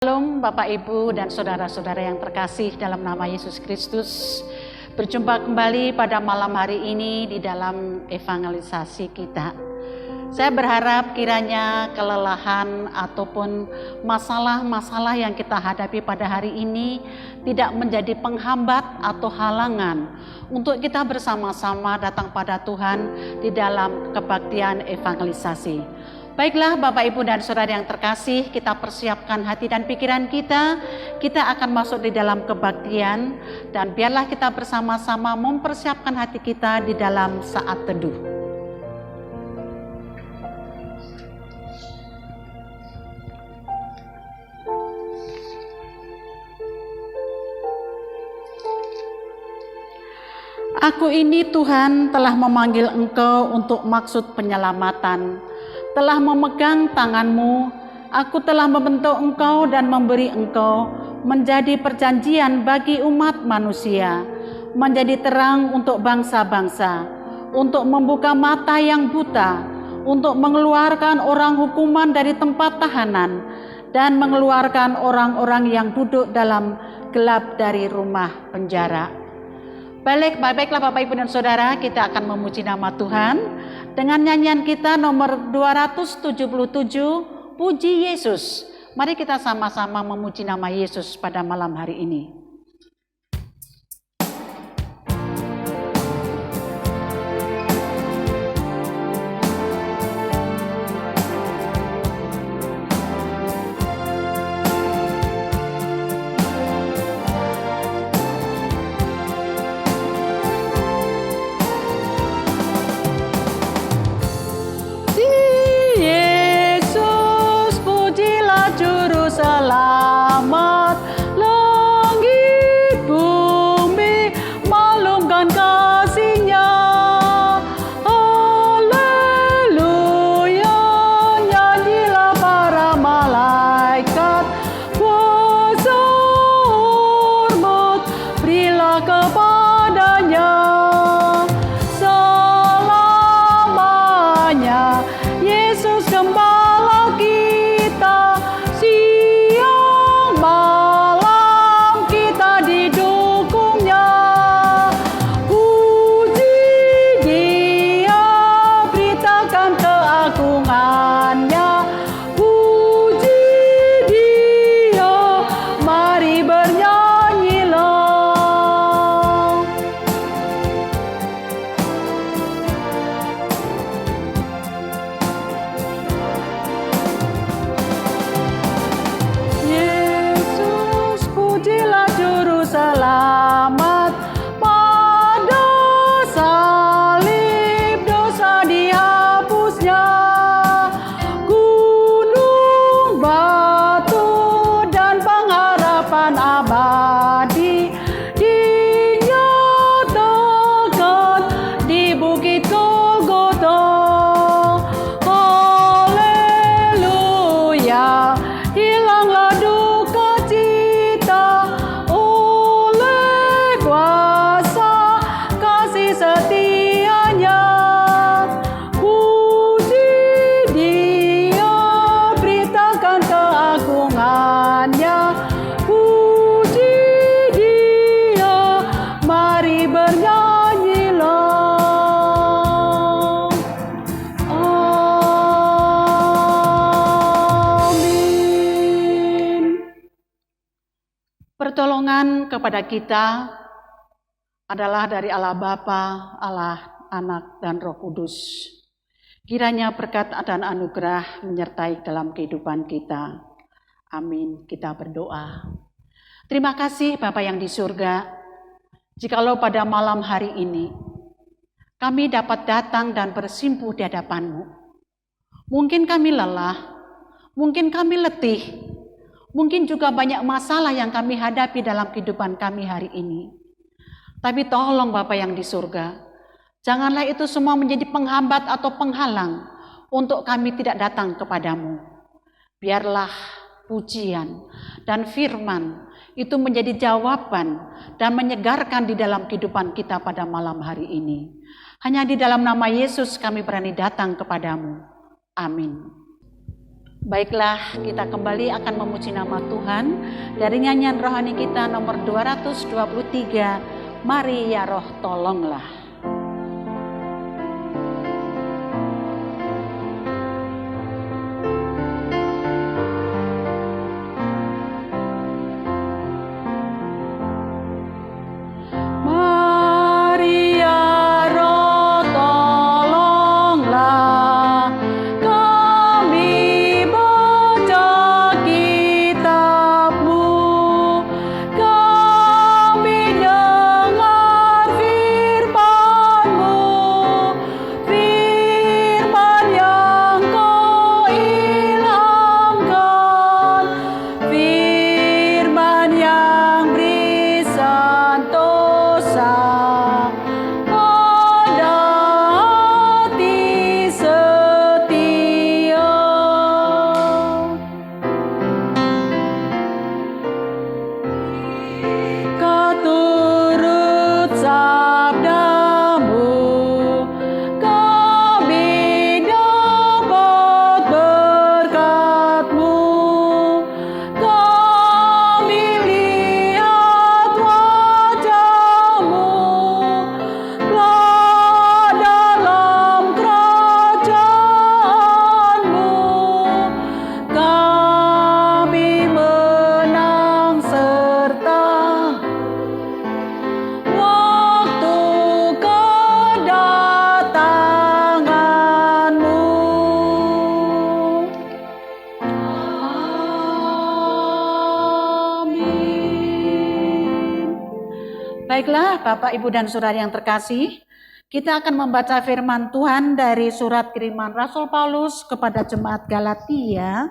Shalom Bapak Ibu dan saudara-saudara yang terkasih dalam nama Yesus Kristus. Berjumpa kembali pada malam hari ini di dalam evangelisasi kita. Saya berharap kiranya kelelahan ataupun masalah-masalah yang kita hadapi pada hari ini tidak menjadi penghambat atau halangan untuk kita bersama-sama datang pada Tuhan di dalam kebaktian evangelisasi. Baiklah Bapak Ibu dan Saudara yang terkasih, kita persiapkan hati dan pikiran kita. Kita akan masuk di dalam kebaktian dan biarlah kita bersama-sama mempersiapkan hati kita di dalam saat teduh. Aku ini Tuhan telah memanggil Engkau untuk maksud penyelamatan. Telah memegang tanganmu, aku telah membentuk engkau dan memberi engkau menjadi perjanjian bagi umat manusia, menjadi terang untuk bangsa-bangsa, untuk membuka mata yang buta, untuk mengeluarkan orang hukuman dari tempat tahanan, dan mengeluarkan orang-orang yang duduk dalam gelap dari rumah penjara. Baiklah Bapak Ibu dan Saudara, kita akan memuji nama Tuhan dengan nyanyian kita nomor 277, Puji Yesus. Mari kita sama-sama memuji nama Yesus pada malam hari ini. Selamat langit bumi maklumkan kasih-Nya. Haleluya, nyanyilah para malaikat, kuasa hormat berilah kepadanya. Selamanya Yesus gembala kita, malam kita didukungnya. Puji Dia, beritakan keagungannya. Puji Dia, mari bernyanyilah. Pujilah Juru Selamat, pada salib dosa dihapusnya. Gunung batu dan pengharapan abadi dinyatakan di Bukit Golgota. Haleluya, hilanglah duka cita oleh kuasa kasih setia-Nya. Puji Dia, beritakan keagungannya. Puji Dia, mari bernyanyilah. Amin. Pertolongan kepada kita adalah dari Allah Bapa, Allah Anak, dan Roh Kudus. Kiranya berkat dan anugerah menyertai dalam kehidupan kita. Amin. Kita berdoa. Terima kasih Bapa yang di surga, jikalau pada malam hari ini kami dapat datang dan bersimpuh di hadapan-Mu. Mungkin kami lelah, mungkin kami letih, mungkin juga banyak masalah yang kami hadapi dalam kehidupan kami hari ini. Tapi tolong Bapa yang di surga, janganlah itu semua menjadi penghambat atau penghalang untuk kami tidak datang kepadamu. Biarlah pujian dan firman itu menjadi jawaban dan menyegarkan di dalam kehidupan kita pada malam hari ini. Hanya di dalam nama Yesus kami berani datang kepadamu. Amin. Baiklah, kita kembali akan memuji nama Tuhan dari nyanyian rohani kita nomor 223, Mari ya Roh tolonglah. Baiklah, Bapak, Ibu, dan Saudara yang terkasih, kita akan membaca firman Tuhan dari surat kiriman Rasul Paulus kepada jemaat Galatia,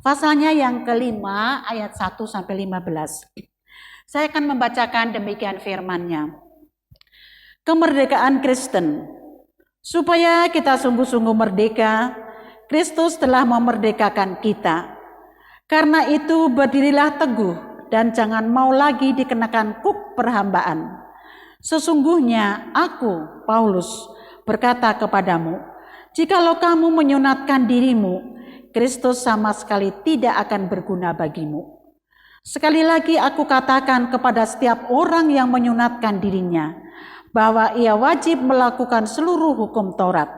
pasalnya yang kelima, ayat 1-15. Saya akan membacakan demikian firman-Nya. Kemerdekaan Kristen. Supaya kita sungguh-sungguh merdeka, Kristus telah memerdekakan kita. Karena itu berdirilah teguh dan jangan mau lagi dikenakan kuk perhambaan. Sesungguhnya aku, Paulus, berkata kepadamu, jikalau kamu menyunatkan dirimu, Kristus sama sekali tidak akan berguna bagimu. Sekali lagi aku katakan kepada setiap orang yang menyunatkan dirinya, bahwa ia wajib melakukan seluruh hukum Taurat.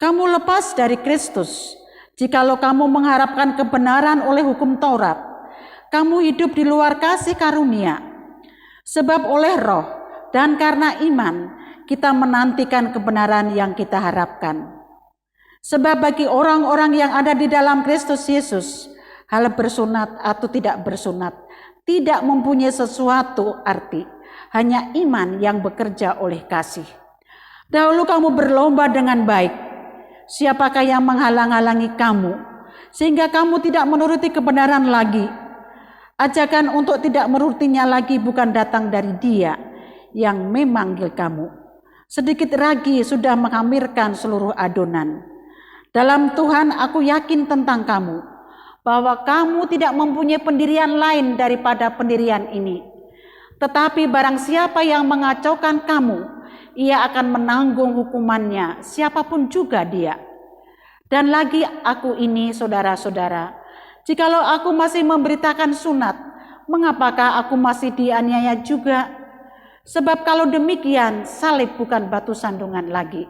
Kamu lepas dari Kristus, jikalau kamu mengharapkan kebenaran oleh hukum Taurat. Kamu hidup di luar kasih karunia, sebab oleh roh dan karena iman kita menantikan kebenaran yang kita harapkan. Sebab bagi orang-orang yang ada di dalam Kristus Yesus, hal bersunat atau tidak bersunat tidak mempunyai sesuatu arti, hanya iman yang bekerja oleh kasih. Dahulu kamu berlomba dengan baik, siapakah yang menghalang-halangi kamu, sehingga kamu tidak menuruti kebenaran lagi? Ajakan untuk tidak menurutinya lagi bukan datang dari Dia yang memanggil kamu. Sedikit lagi sudah menghamirkan seluruh adonan. Dalam Tuhan aku yakin tentang kamu, bahwa kamu tidak mempunyai pendirian lain daripada pendirian ini. Tetapi barang siapa yang mengacaukan kamu, ia akan menanggung hukumannya, siapapun juga dia. Dan lagi aku ini, saudara-saudara, jikalau aku masih memberitakan sunat, mengapakah aku masih dianiaya juga? Sebab kalau demikian, salib bukan batu sandungan lagi.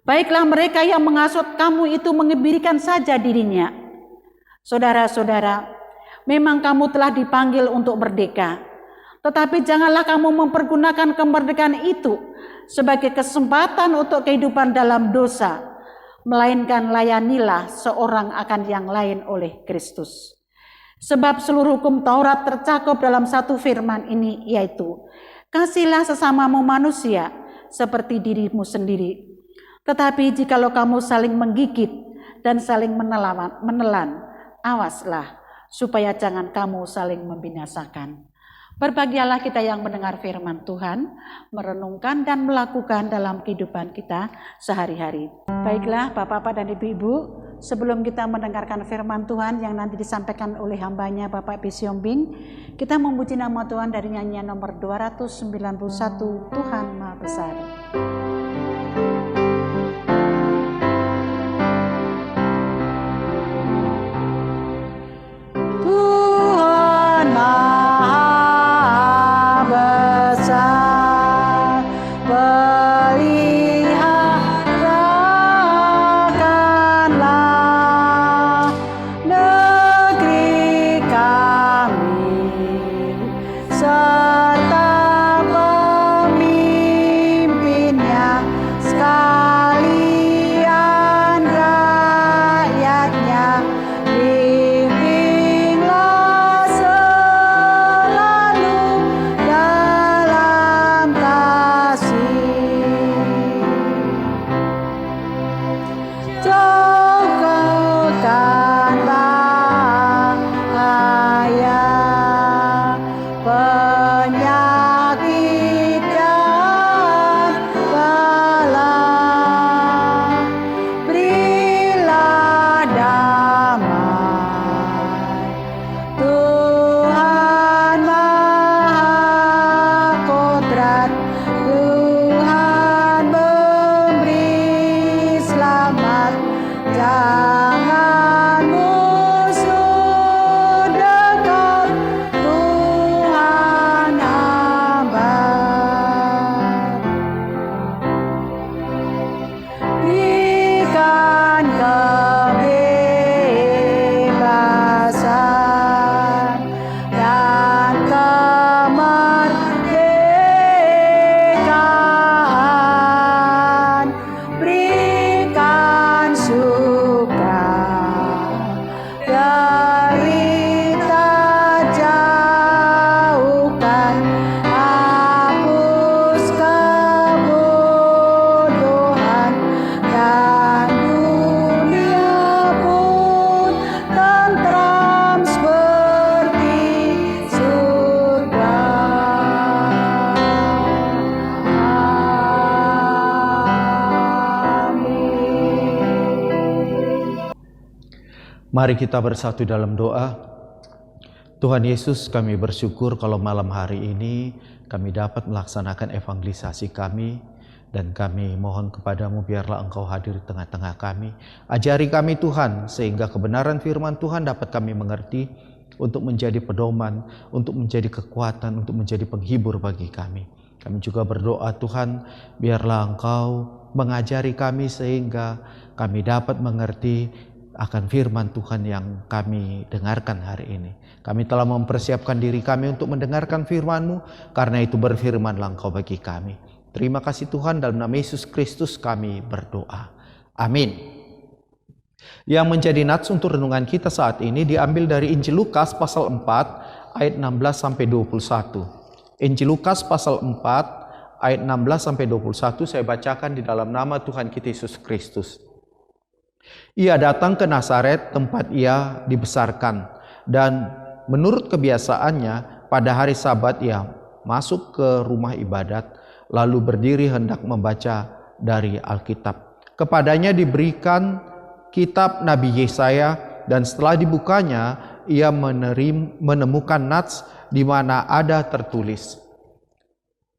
Baiklah mereka yang menghasut kamu itu mengebirikan saja dirinya. Saudara-saudara, memang kamu telah dipanggil untuk merdeka. Tetapi janganlah kamu mempergunakan kemerdekaan itu sebagai kesempatan untuk kehidupan dalam dosa, melainkan layanilah seorang akan yang lain oleh Kristus. Sebab seluruh hukum Taurat tercakup dalam satu firman ini, yaitu kasihlah sesamamu manusia seperti dirimu sendiri. Tetapi jikalau kamu saling menggigit dan saling menelan, awaslah supaya jangan kamu saling membinasakan. Berbahagialah kita yang mendengar firman Tuhan, merenungkan dan melakukan dalam kehidupan kita sehari-hari. Baiklah Bapak-Bapak dan Ibu-Ibu, sebelum kita mendengarkan firman Tuhan yang nanti disampaikan oleh hambanya Bapak Bisiombing, kita memuji nama Tuhan dari nyanyian nomor 291, Tuhan Maha Besar. Mari kita bersatu dalam doa. Tuhan Yesus, kami bersyukur kalau malam hari ini kami dapat melaksanakan evangelisasi kami, dan kami mohon kepadamu biarlah Engkau hadir di tengah-tengah kami. Ajari kami Tuhan, sehingga kebenaran firman Tuhan dapat kami mengerti, untuk menjadi pedoman, untuk menjadi kekuatan, untuk menjadi penghibur bagi kami. Kami juga berdoa Tuhan, biarlah Engkau mengajari kami sehingga kami dapat mengerti akan firman Tuhan yang kami dengarkan hari ini. Kami telah mempersiapkan diri kami untuk mendengarkan firman-Mu, karena itu berfirmanlah Engkau bagi kami. Terima kasih Tuhan, dalam nama Yesus Kristus kami berdoa. Amin. Yang menjadi nats untuk renungan kita saat ini diambil dari Injil Lukas pasal 4 ayat 16 sampai 21. Injil Lukas pasal 4 ayat 16 sampai 21 saya bacakan di dalam nama Tuhan kita Yesus Kristus. Ia datang ke Nazaret, tempat ia dibesarkan, dan menurut kebiasaannya pada hari Sabat ia masuk ke rumah ibadat, lalu berdiri hendak membaca dari Alkitab. Kepadanya diberikan kitab Nabi Yesaya, dan setelah dibukanya ia menemukan nats di mana ada tertulis,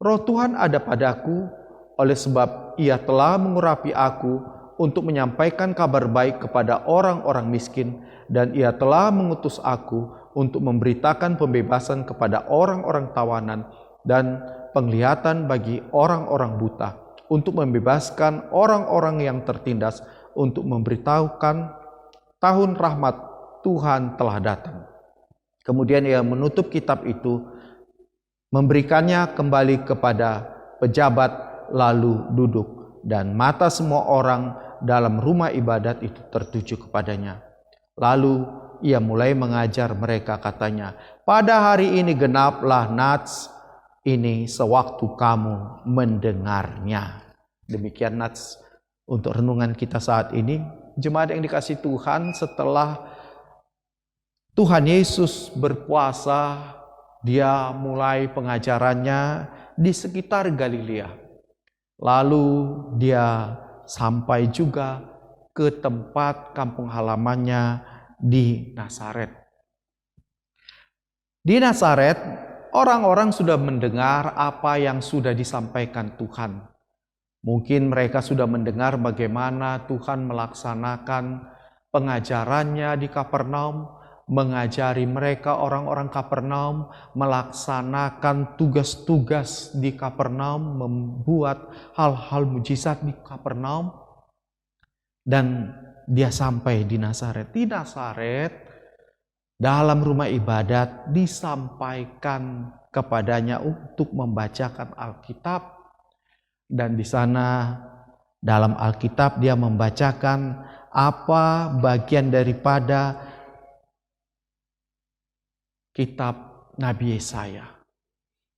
Roh Tuhan ada padaku, oleh sebab ia telah mengurapi aku untuk menyampaikan kabar baik kepada orang-orang miskin, dan ia telah mengutus aku untuk memberitakan pembebasan kepada orang-orang tawanan dan penglihatan bagi orang-orang buta, untuk membebaskan orang-orang yang tertindas, untuk memberitahukan tahun rahmat Tuhan telah datang. Kemudian ia menutup kitab itu, memberikannya kembali kepada pejabat, lalu duduk, dan mata semua orang dalam rumah ibadat itu tertuju kepadanya. Lalu ia mulai mengajar mereka, katanya, pada hari ini genaplah nats ini sewaktu kamu mendengarnya. Demikian nats untuk renungan kita saat ini. Jemaat yang dikasihi Tuhan, setelah Tuhan Yesus berpuasa, dia mulai pengajarannya di sekitar Galilea. Lalu dia sampai juga ke tempat kampung halamannya di Nazaret. Di Nazaret, orang-orang sudah mendengar apa yang sudah disampaikan Tuhan. Mungkin mereka sudah mendengar bagaimana Tuhan melaksanakan pengajarannya di Kapernaum, mengajari mereka orang-orang Kapernaum, melaksanakan tugas-tugas di Kapernaum, membuat hal-hal mujizat di Kapernaum. Dan dia sampai di Nazaret. Di Nazaret, dalam rumah ibadat, disampaikan kepadanya untuk membacakan Alkitab. Dan di sana dalam Alkitab dia membacakan apa bagian daripada kitab Nabi Yesaya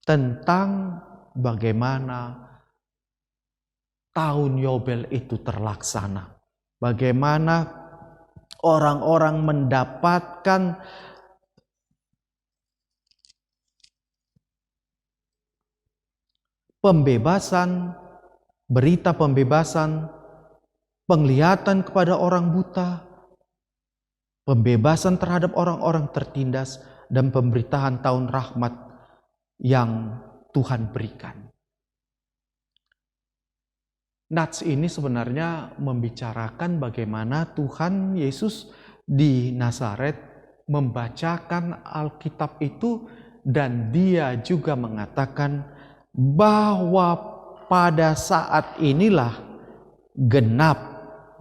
tentang bagaimana tahun Yobel itu terlaksana. Bagaimana orang-orang mendapatkan pembebasan, berita pembebasan, penglihatan kepada orang buta, pembebasan terhadap orang-orang tertindas, dan pemberitaan tahun rahmat yang Tuhan berikan. Nats ini sebenarnya membicarakan bagaimana Tuhan Yesus di Nazaret membacakan Alkitab itu, dan dia juga mengatakan bahwa pada saat inilah genap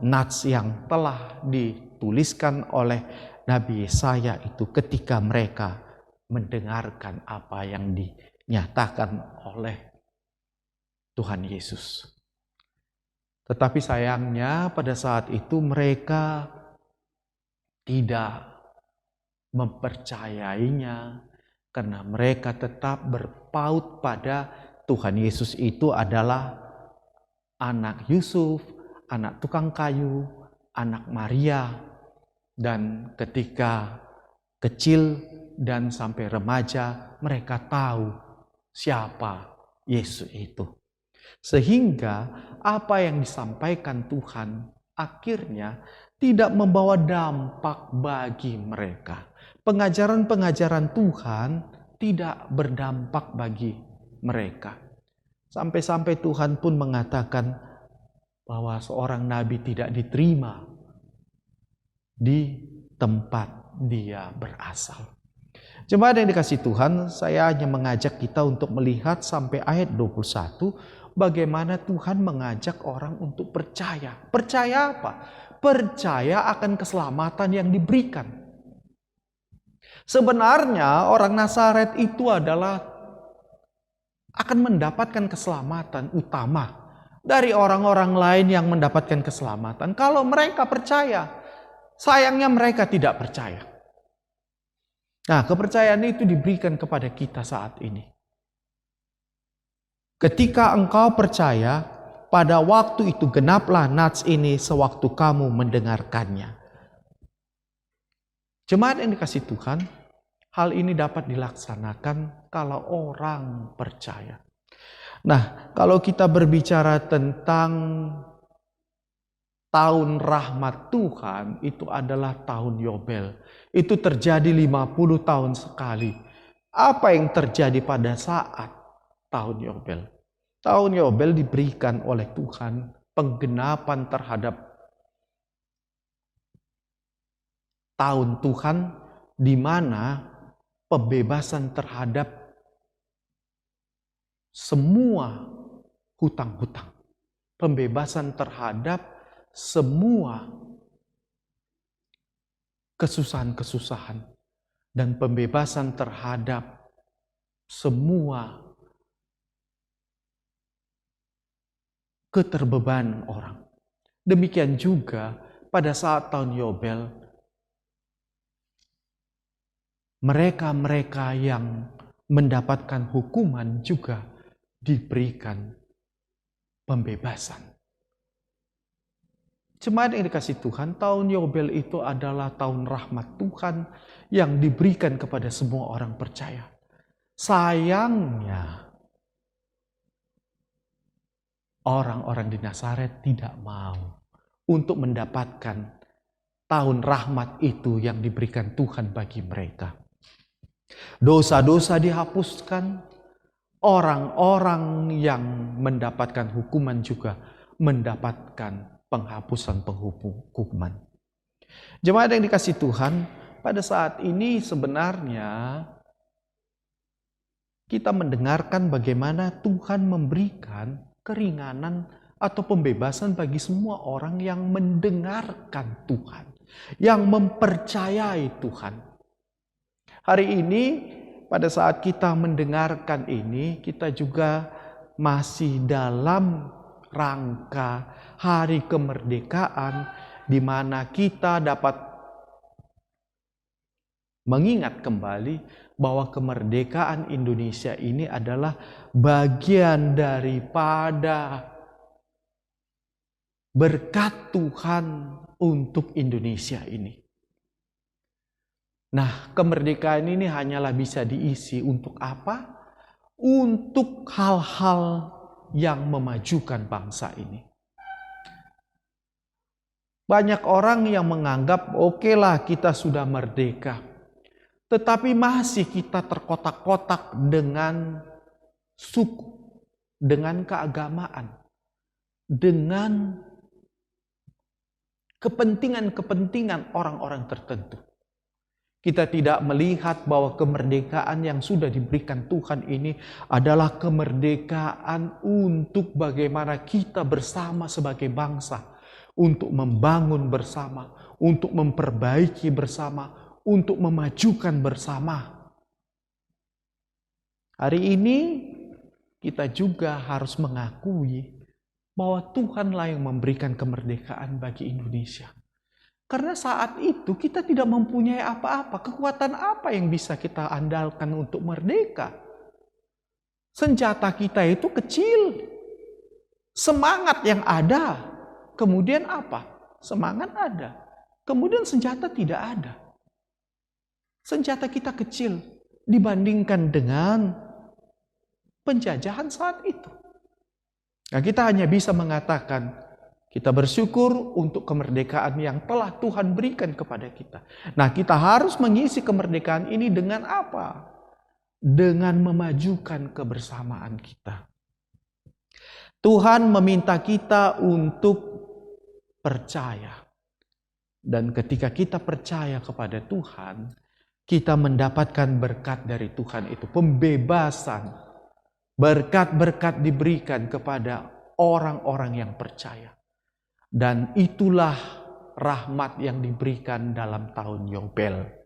nats yang telah dituliskan oleh Nabi Yesaya itu, ketika mereka mendengarkan apa yang dinyatakan oleh Tuhan Yesus. Tetapi sayangnya pada saat itu mereka tidak mempercayainya, karena mereka tetap berpaut pada Tuhan Yesus itu adalah anak Yusuf, anak tukang kayu, anak Maria. Dan ketika kecil dan sampai remaja, mereka tahu siapa Yesus itu. Sehingga apa yang disampaikan Tuhan akhirnya tidak membawa dampak bagi mereka. Pengajaran-pengajaran Tuhan tidak berdampak bagi mereka. Sampai-sampai Tuhan pun mengatakan bahwa seorang nabi tidak diterima di tempat dia berasal. Jemaat yang dikasihi Tuhan, saya hanya mengajak kita untuk melihat sampai ayat 21, bagaimana Tuhan mengajak orang untuk percaya. Percaya apa? Percaya akan keselamatan yang diberikan. Sebenarnya orang Nazaret itu adalah akan mendapatkan keselamatan utama dari orang-orang lain yang mendapatkan keselamatan kalau mereka percaya. Sayangnya mereka tidak percaya. Nah, kepercayaan itu diberikan kepada kita saat ini. Ketika engkau percaya, pada waktu itu genaplah nats ini sewaktu kamu mendengarkannya. Jemaat yang dikasihi Tuhan, hal ini dapat dilaksanakan kalau orang percaya. Nah, kalau kita berbicara tentang tahun rahmat Tuhan, itu adalah tahun Yobel. Itu terjadi 50 tahun sekali. Apa yang terjadi pada saat tahun Yobel? Tahun Yobel diberikan oleh Tuhan penggenapan terhadap tahun Tuhan, di mana pembebasan terhadap semua hutang-hutang. Pembebasan terhadap semua kesusahan-kesusahan. Dan pembebasan terhadap semua keterbebanan orang. Demikian juga pada saat tahun Yobel, mereka-mereka yang mendapatkan hukuman juga diberikan pembebasan. Jemaat yang dikasihi Tuhan, tahun Yobel itu adalah tahun rahmat Tuhan yang diberikan kepada semua orang percaya. Sayangnya, orang-orang di Nazaret tidak mau untuk mendapatkan tahun rahmat itu yang diberikan Tuhan bagi mereka. Dosa-dosa dihapuskan, orang-orang yang mendapatkan hukuman juga mendapatkan penghapusan hukuman. Jemaat yang dikasihi Tuhan, pada saat ini sebenarnya kita mendengarkan bagaimana Tuhan memberikan keringanan atau pembebasan bagi semua orang yang mendengarkan Tuhan, yang mempercayai Tuhan. Hari ini, pada saat kita mendengarkan ini, kita juga masih dalam rangka hari kemerdekaan, di mana kita dapat mengingat kembali bahwa kemerdekaan Indonesia ini adalah bagian daripada berkat Tuhan untuk Indonesia ini. Nah, kemerdekaan ini hanyalah bisa diisi untuk apa? Untuk hal-hal yang memajukan bangsa ini. Banyak orang yang menganggap okelah kita sudah merdeka. Tetapi masih kita terkotak-kotak dengan suku, dengan keagamaan, dengan kepentingan-kepentingan orang-orang tertentu. Kita tidak melihat bahwa kemerdekaan yang sudah diberikan Tuhan ini adalah kemerdekaan untuk bagaimana kita bersama sebagai bangsa, untuk membangun bersama, untuk memperbaiki bersama, untuk memajukan bersama. Hari ini kita juga harus mengakui bahwa Tuhanlah yang memberikan kemerdekaan bagi Indonesia. Karena saat itu kita tidak mempunyai apa-apa. Kekuatan apa yang bisa kita andalkan untuk merdeka? Senjata kita itu kecil. Semangat yang ada. Kemudian apa? Semangat ada. Kemudian senjata tidak ada. Senjata kita kecil dibandingkan dengan penjajahan saat itu. Nah, kita hanya bisa mengatakan Kita bersyukur untuk kemerdekaan yang telah Tuhan berikan kepada kita. Nah, kita harus mengisi kemerdekaan ini dengan apa? Dengan memajukan kebersamaan kita. Tuhan meminta kita untuk percaya. Dan ketika kita percaya kepada Tuhan, kita mendapatkan berkat dari Tuhan itu. Pembebasan. Berkat-berkat diberikan kepada orang-orang yang percaya. Dan itulah rahmat yang diberikan dalam tahun Yobel.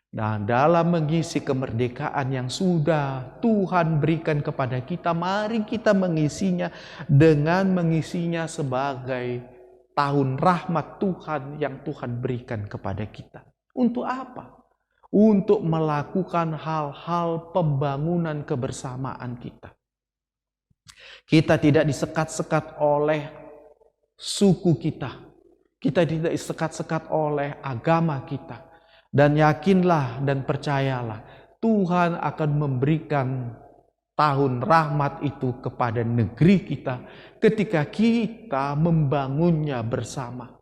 Nah, dalam mengisi kemerdekaan yang sudah Tuhan berikan kepada kita, mari kita mengisinya dengan mengisinya sebagai tahun rahmat Tuhan yang Tuhan berikan kepada kita. Untuk apa? Untuk melakukan hal-hal pembangunan kebersamaan kita. Kita tidak disekat-sekat oleh suku kita. Kita tidak disekat-sekat oleh agama kita. Dan yakinlah dan percayalah, Tuhan akan memberikan tahun rahmat itu kepada negeri kita ketika kita membangunnya bersama.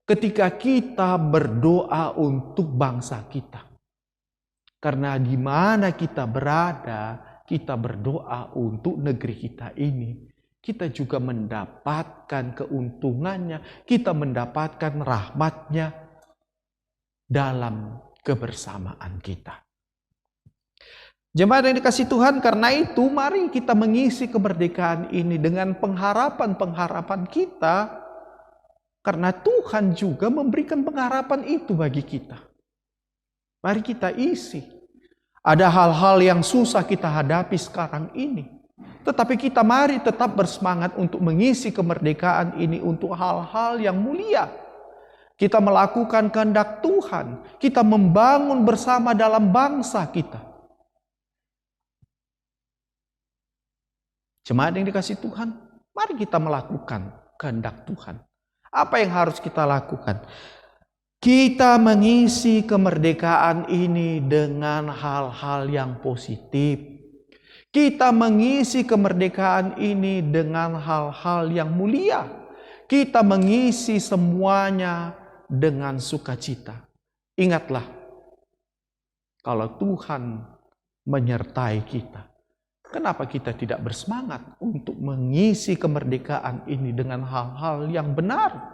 Ketika kita berdoa untuk bangsa kita. Karena di mana kita berada, kita berdoa untuk negeri kita ini. Kita juga mendapatkan keuntungannya, kita mendapatkan rahmatnya dalam kebersamaan kita. Jemaat yang dikasihi Tuhan, karena itu mari kita mengisi kemerdekaan ini dengan pengharapan-pengharapan kita, karena Tuhan juga memberikan pengharapan itu bagi kita. Mari kita isi. Ada hal-hal yang susah kita hadapi sekarang ini. Tetapi kita mari tetap bersemangat untuk mengisi kemerdekaan ini untuk hal-hal yang mulia. Kita melakukan kehendak Tuhan. Kita membangun bersama dalam bangsa kita. Jemaat yang dikasihi Tuhan, mari kita melakukan kehendak Tuhan. Apa yang harus kita lakukan? Kita mengisi kemerdekaan ini dengan hal-hal yang positif. Kita mengisi kemerdekaan ini dengan hal-hal yang mulia. Kita mengisi semuanya dengan sukacita. Ingatlah, kalau Tuhan menyertai kita, kenapa kita tidak bersemangat untuk mengisi kemerdekaan ini dengan hal-hal yang benar?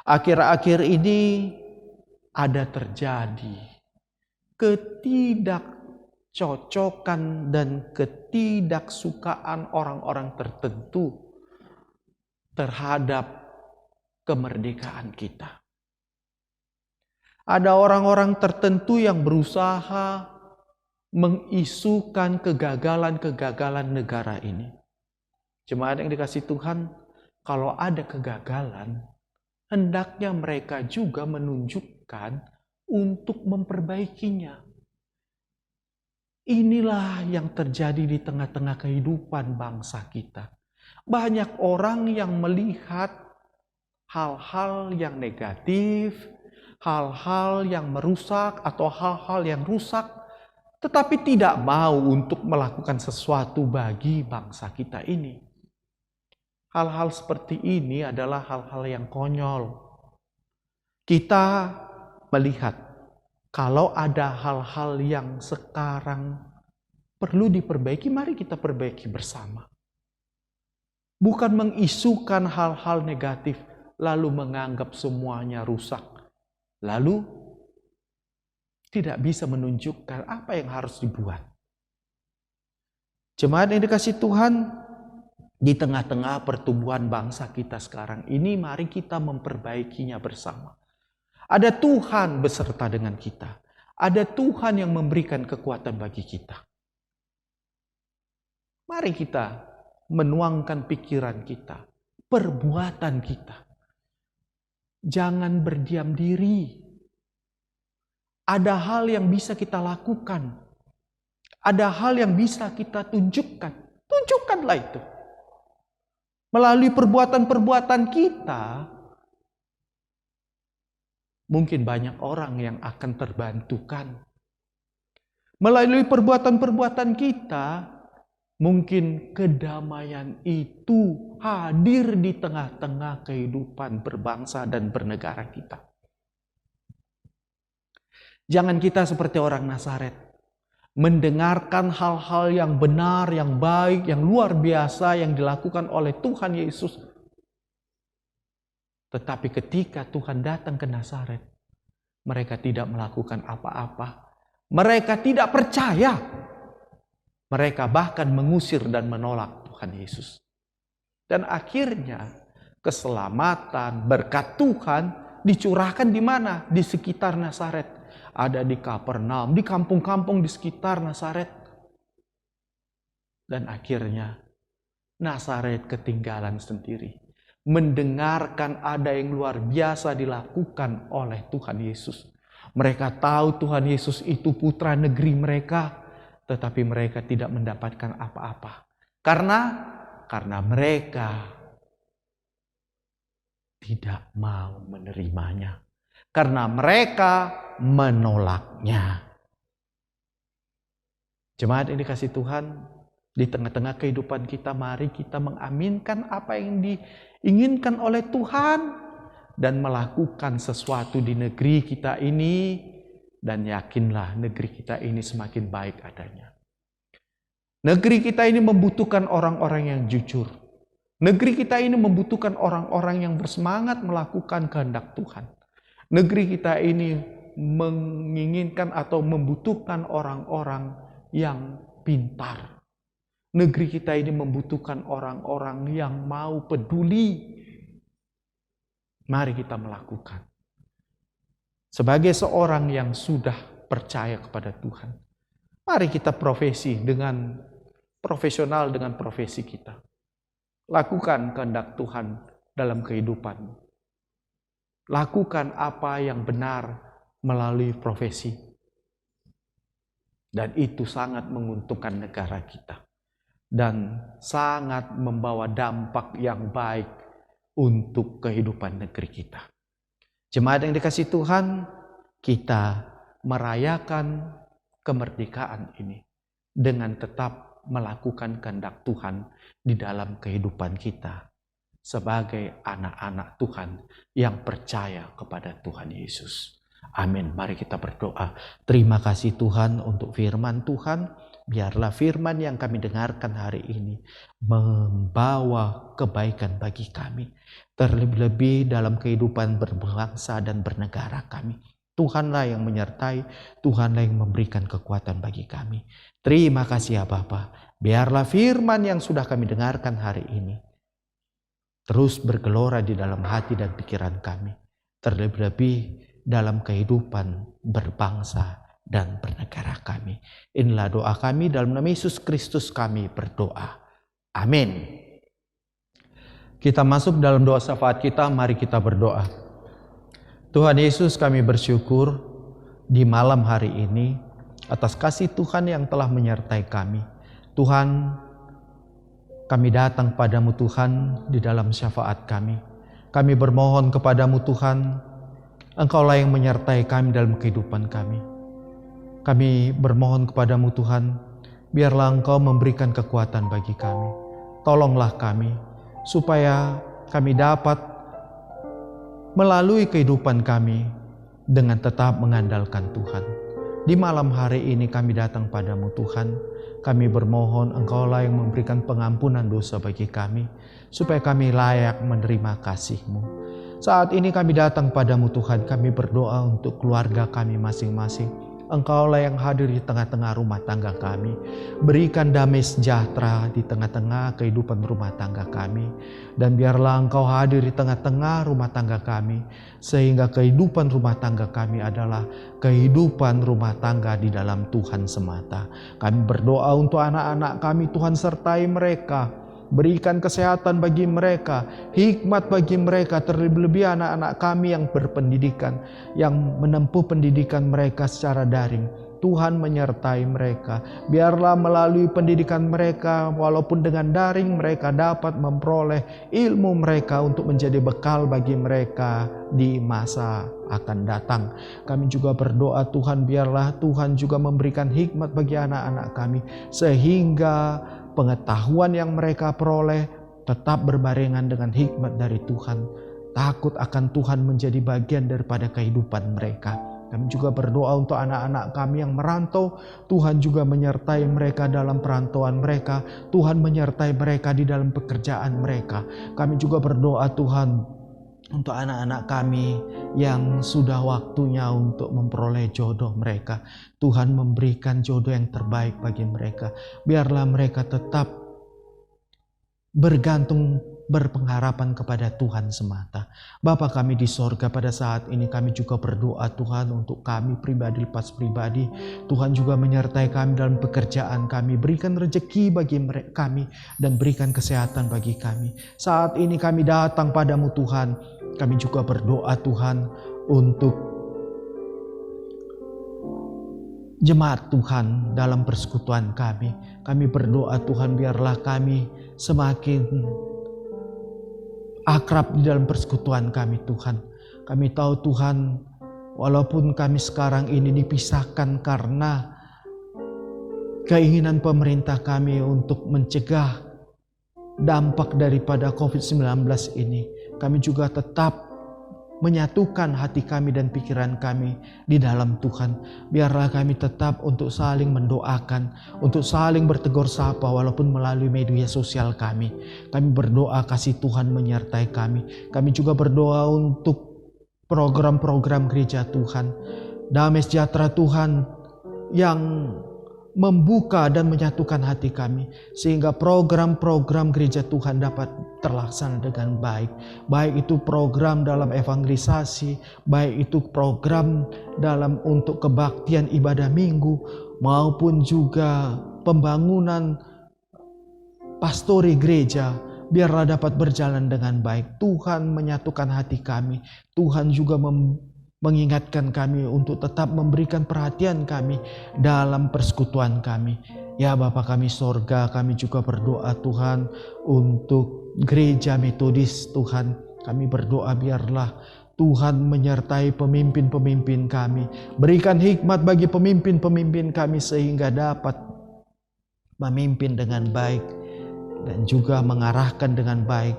Akhir-akhir ini ada terjadi ketidakcocokan dan ketidaksukaan orang-orang tertentu terhadap kemerdekaan kita. Ada orang-orang tertentu yang berusaha mengisukan kegagalan-kegagalan negara ini. Jemaat yang dikasihi Tuhan, kalau ada kegagalan, hendaknya mereka juga menunjukkan untuk memperbaikinya. Inilah yang terjadi di tengah-tengah kehidupan bangsa kita. Banyak orang yang melihat hal-hal yang negatif, hal-hal yang merusak atau hal-hal yang rusak, tetapi tidak mau untuk melakukan sesuatu bagi bangsa kita ini. Hal-hal seperti ini adalah hal-hal yang konyol. Kita melihat kalau ada hal-hal yang sekarang perlu diperbaiki, mari kita perbaiki bersama. Bukan mengisukan hal-hal negatif, lalu menganggap semuanya rusak. Lalu tidak bisa menunjukkan apa yang harus dibuat. Jemaat yang dikasihi Tuhan, di tengah-tengah pertumbuhan bangsa kita sekarang ini, mari kita memperbaikinya bersama. Ada Tuhan beserta dengan kita. Ada Tuhan yang memberikan kekuatan bagi kita. Mari kita menuangkan pikiran kita, perbuatan kita. Jangan berdiam diri. Ada hal yang bisa kita lakukan. Ada hal yang bisa kita tunjukkan. Tunjukkanlah itu. Melalui perbuatan-perbuatan kita, mungkin banyak orang yang akan terbantukan. Melalui perbuatan-perbuatan kita, Mungkin kedamaian itu hadir di tengah-tengah kehidupan berbangsa dan bernegara kita. Jangan kita seperti orang Nazaret, mendengarkan hal-hal yang benar, yang baik, yang luar biasa yang dilakukan oleh Tuhan Yesus. Tetapi ketika Tuhan datang ke Nazaret, mereka tidak melakukan apa-apa. Mereka tidak percaya. Mereka bahkan mengusir dan menolak Tuhan Yesus. Dan akhirnya keselamatan, berkat Tuhan dicurahkan di mana? Di sekitar Nazaret. Ada di Kapernaum, di kampung-kampung di sekitar Nazaret. Dan akhirnya Nazaret ketinggalan sendiri. Mendengarkan ada yang luar biasa dilakukan oleh Tuhan Yesus. Mereka tahu Tuhan Yesus itu putra negeri mereka. Tetapi mereka tidak mendapatkan apa-apa. Karena mereka tidak mau menerimanya. Karena mereka menolaknya. Jemaat yang dikasih Tuhan, di tengah-tengah kehidupan kita, mari kita mengaminkan apa yang diinginkan oleh Tuhan dan melakukan sesuatu di negeri kita ini. Dan yakinlah negeri kita ini semakin baik adanya. Negeri kita ini membutuhkan orang-orang yang jujur. Negeri kita ini membutuhkan orang-orang yang bersemangat melakukan kehendak Tuhan. Negeri kita ini menginginkan atau membutuhkan orang-orang yang pintar. Negeri kita ini membutuhkan orang-orang yang mau peduli. Mari kita melakukan. Sebagai seorang yang sudah percaya kepada Tuhan, mari kita profesional dengan profesi kita. Lakukan kehendak Tuhan dalam kehidupan. Lakukan apa yang benar melalui profesi. Dan itu sangat menguntungkan negara kita. Dan sangat membawa dampak yang baik untuk kehidupan negeri kita. Jemaat yang dikasihi Tuhan, kita merayakan kemerdekaan ini dengan tetap melakukan kehendak Tuhan di dalam kehidupan kita sebagai anak-anak Tuhan yang percaya kepada Tuhan Yesus. Amin. Mari kita berdoa. Terima kasih Tuhan untuk firman Tuhan. Biarlah firman yang kami dengarkan hari ini membawa kebaikan bagi kami. Terlebih-lebih dalam kehidupan berbangsa dan bernegara kami. Tuhanlah yang menyertai, Tuhanlah yang memberikan kekuatan bagi kami. Terima kasih ya Bapa. Biarlah firman yang sudah kami dengarkan hari ini terus bergelora di dalam hati dan pikiran kami. Terlebih-lebih dalam kehidupan berbangsa dan bernegara kami. Inilah doa kami dalam nama Yesus Kristus kami berdoa. Amin. Kita masuk dalam doa syafaat kita, mari kita berdoa. Tuhan Yesus, kami bersyukur di malam hari ini atas kasih Tuhan yang telah menyertai kami. Tuhan, kami datang padamu Tuhan di dalam syafaat kami. Kami bermohon kepadamu Tuhan, Engkaulah yang menyertai kami dalam kehidupan kami. Kami bermohon kepadamu Tuhan, biarlah Engkau memberikan kekuatan bagi kami. Tolonglah kami, supaya kami dapat melalui kehidupan kami dengan tetap mengandalkan Tuhan. Di malam hari ini kami datang padamu Tuhan. Kami bermohon Engkaulah yang memberikan pengampunan dosa bagi kami, supaya kami layak menerima kasih-Mu. Saat ini kami datang padamu Tuhan, kami berdoa untuk keluarga kami masing-masing. Engkaulah yang hadir di tengah-tengah rumah tangga kami. Berikan damai sejahtera di tengah-tengah kehidupan rumah tangga kami. Dan biarlah Engkau hadir di tengah-tengah rumah tangga kami. Sehingga kehidupan rumah tangga kami adalah kehidupan rumah tangga di dalam Tuhan semata. Kami berdoa untuk anak-anak kami, Tuhan sertai mereka. Berikan kesehatan bagi mereka, hikmat bagi mereka, terlebih-lebih anak-anak kami yang berpendidikan, yang menempuh pendidikan mereka secara daring. Tuhan menyertai mereka. Biarlah melalui pendidikan mereka, walaupun dengan daring, mereka dapat memperoleh ilmu mereka untuk menjadi bekal bagi mereka di masa akan datang. Kami juga berdoa Tuhan, biarlah Tuhan juga memberikan hikmat bagi anak-anak kami, sehingga pengetahuan yang mereka peroleh tetap berbarengan dengan hikmat dari Tuhan. Takut akan Tuhan menjadi bagian daripada kehidupan mereka. Kami juga berdoa untuk anak-anak kami yang merantau. Tuhan juga menyertai mereka dalam perantauan mereka. Tuhan menyertai mereka di dalam pekerjaan mereka. Kami juga berdoa Tuhan untuk anak-anak kami yang sudah waktunya untuk memperoleh jodoh mereka. Tuhan memberikan jodoh yang terbaik bagi mereka. Biarlah mereka tetap bergantung, berpengharapan kepada Tuhan semata. Bapa kami di sorga, pada saat ini kami juga berdoa Tuhan untuk kami pribadi lepas pribadi. Tuhan juga menyertai kami dalam pekerjaan kami. Berikan rezeki bagi kami dan berikan kesehatan bagi kami. Saat ini kami datang padamu Tuhan. Kami juga berdoa Tuhan untuk jemaat Tuhan dalam persekutuan kami. Kami berdoa Tuhan, biarlah kami semakin akrab di dalam persekutuan kami Tuhan. Kami tahu Tuhan, walaupun kami sekarang ini dipisahkan karena keinginan pemerintah kami untuk mencegah dampak daripada COVID-19 ini, kami juga tetap menyatukan hati kami dan pikiran kami di dalam Tuhan. Biarlah kami tetap untuk saling mendoakan, untuk saling bertegur sapa walaupun melalui media sosial kami. Kami berdoa kasih Tuhan menyertai kami. Kami juga berdoa untuk program-program gereja Tuhan. Damai sejahtera Tuhan yang membuka dan menyatukan hati kami, sehingga program-program gereja Tuhan dapat terlaksana dengan baik. Baik itu program dalam evangelisasi, baik itu program dalam untuk kebaktian ibadah minggu, maupun juga pembangunan pastori gereja. Biarlah dapat berjalan dengan baik. Tuhan menyatukan hati kami. Tuhan juga mengingatkan kami untuk tetap memberikan perhatian kami dalam persekutuan kami. Ya Bapa kami sorga, kami juga berdoa Tuhan untuk gereja Metodis Tuhan. Kami berdoa biarlah Tuhan menyertai pemimpin-pemimpin kami. Berikan hikmat bagi pemimpin-pemimpin kami sehingga dapat memimpin dengan baik dan juga mengarahkan dengan baik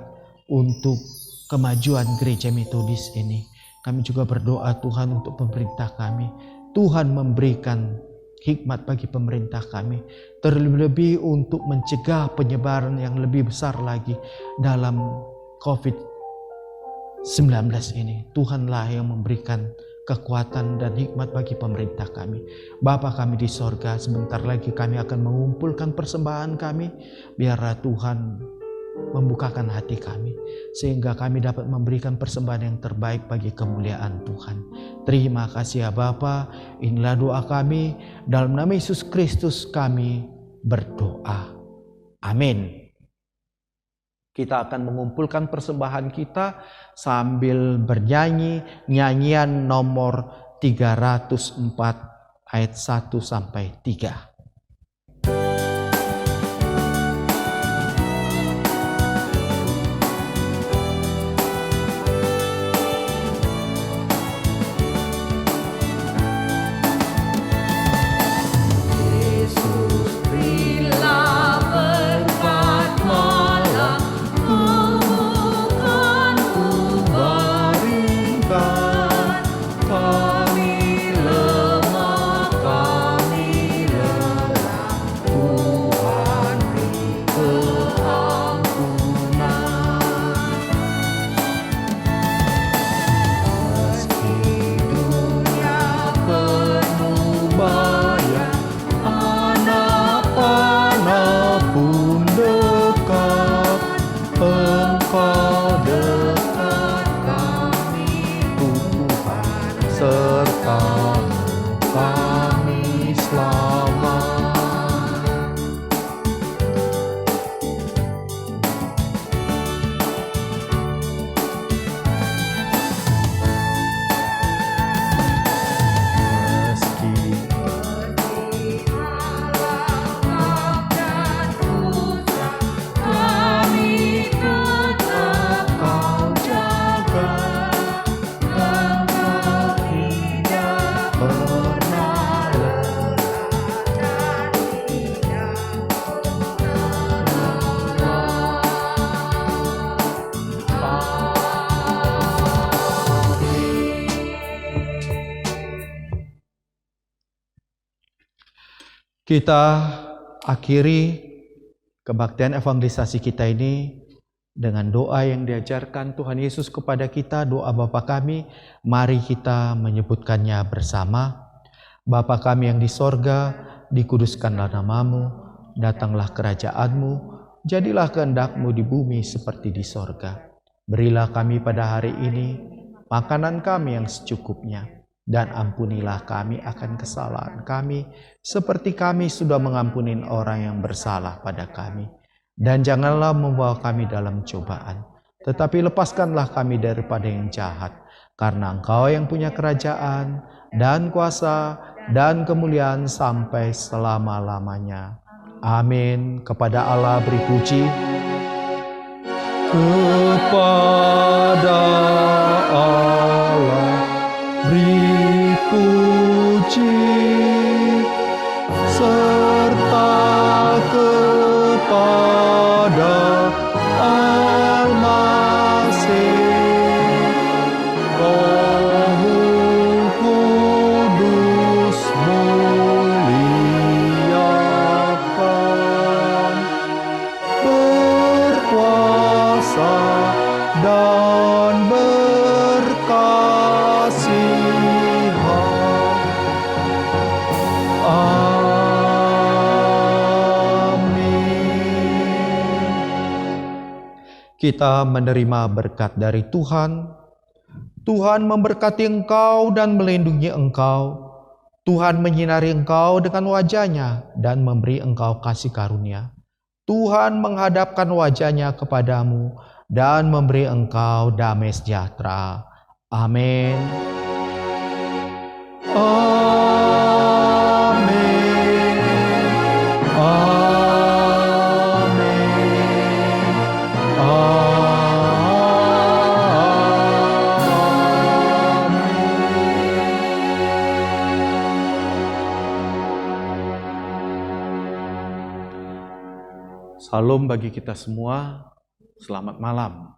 untuk kemajuan gereja Metodis ini. Kami juga berdoa Tuhan untuk pemerintah kami. Tuhan memberikan hikmat bagi pemerintah kami. Terlebih untuk mencegah penyebaran yang lebih besar lagi dalam COVID-19 ini. Tuhanlah yang memberikan kekuatan dan hikmat bagi pemerintah kami. Bapa kami di sorga, sebentar lagi kami akan mengumpulkan persembahan kami. Biarlah Tuhan membukakan hati kami sehingga kami dapat memberikan persembahan yang terbaik bagi kemuliaan Tuhan. Terima kasih ya Bapa. Inilah doa kami, dalam nama Yesus Kristus kami berdoa. Amin. Kita akan mengumpulkan persembahan kita sambil bernyanyi nyanyian nomor 304 ayat 1 sampai 3. Kita akhiri kebaktian evangelisasi kita ini dengan doa yang diajarkan Tuhan Yesus kepada kita, doa Bapa kami. Mari kita menyebutkannya bersama. Bapa kami yang di sorga, dikuduskanlah namamu, datanglah kerajaanmu, jadilah kehendak-Mu di bumi seperti di sorga. Berilah kami pada hari ini makanan kami yang secukupnya, dan ampunilah kami akan kesalahan kami, seperti kami sudah mengampuni orang yang bersalah pada kami. Dan janganlah membawa kami dalam cobaan, tetapi lepaskanlah kami daripada yang jahat, karena Engkau yang punya kerajaan, dan kuasa, dan kemuliaan sampai selama-lamanya. Amin. Kepada Allah beri puji. Kepada Allah beri puji, serta kepada Al-Masih, Roh Kudus muliakan, berkuasa dan berkasihan. Amin. Kita menerima berkat dari Tuhan. Tuhan memberkati engkau dan melindungi engkau. Tuhan menyinari engkau dengan wajah-Nya dan memberi engkau kasih karunia. Tuhan menghadapkan wajah-Nya kepadamu dan memberi engkau damai sejahtera. Amin. Amin. Amin. Salam bagi kita semua. Selamat malam.